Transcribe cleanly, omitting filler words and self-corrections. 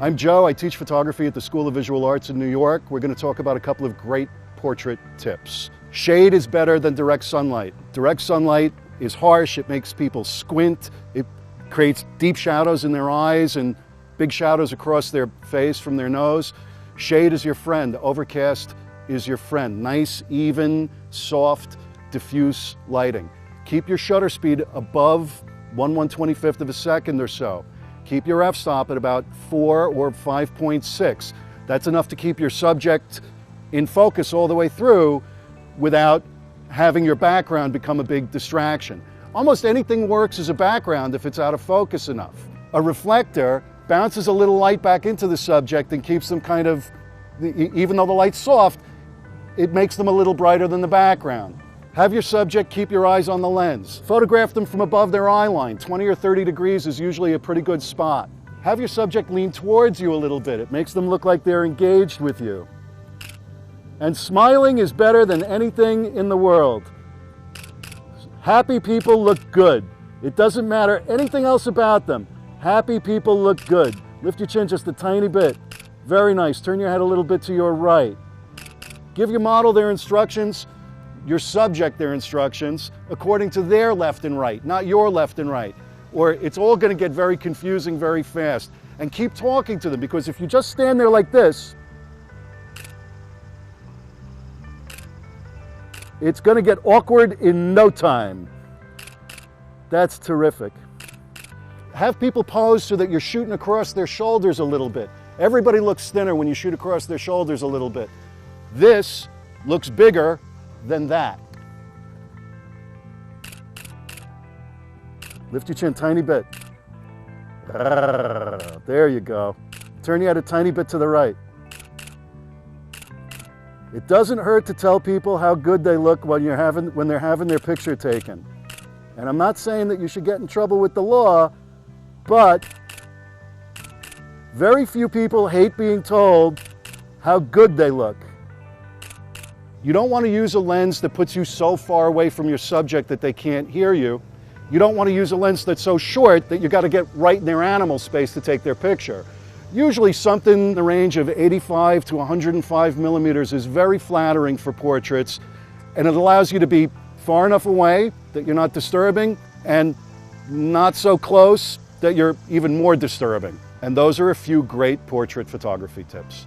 I'm Joe. I teach photography at the School of Visual Arts in New York. We're going to talk about a couple of great portrait tips. Shade is better than direct sunlight. Direct sunlight is harsh. It makes people squint. It creates deep shadows in their eyes and big shadows across their face from their nose. Shade is your friend. Overcast is your friend. Nice, even, soft, diffuse lighting. Keep your shutter speed above 1/125th of a second or so. Keep your f-stop at about 4 or 5.6. That's enough to keep your subject in focus all the way through without having your background become a big distraction. Almost anything works as a background if it's out of focus enough. A reflector bounces a little light back into the subject and keeps them kind of, even though the light's soft, it makes them a little brighter than the background. Have your subject keep your eyes on the lens. Photograph them from above their eye line. 20 or 30 degrees is usually a pretty good spot. Have your subject lean towards you a little bit. It makes them look like they're engaged with you. And smiling is better than anything in the world. Happy people look good. It doesn't matter anything else about them. Happy people look good. Lift your chin just a tiny bit. Very nice. Turn your head a little bit to your right. Give your model their instructions, your subject their instructions, according to their left and right, not your left and right. Or it's all going to get very confusing very fast. And keep talking to them, because if you just stand there like this, it's going to get awkward in no time. That's terrific. Have people pose so that you're shooting across their shoulders a little bit. Everybody looks thinner when you shoot across their shoulders a little bit. This looks bigger than that. Lift your chin tiny bit. There you go. Turn your head a tiny bit to the right. It doesn't hurt to tell people how good they look when they're having their picture taken. And I'm not saying that you should get in trouble with the law, but very few people hate being told how good they look. You don't want to use a lens that puts you so far away from your subject that they can't hear you. You don't want to use a lens that's so short that you got to get right in their animal space to take their picture. Usually something in the range of 85 to 105 millimeters is very flattering for portraits, and it allows you to be far enough away that you're not disturbing and not so close that you're even more disturbing. And those are a few great portrait photography tips.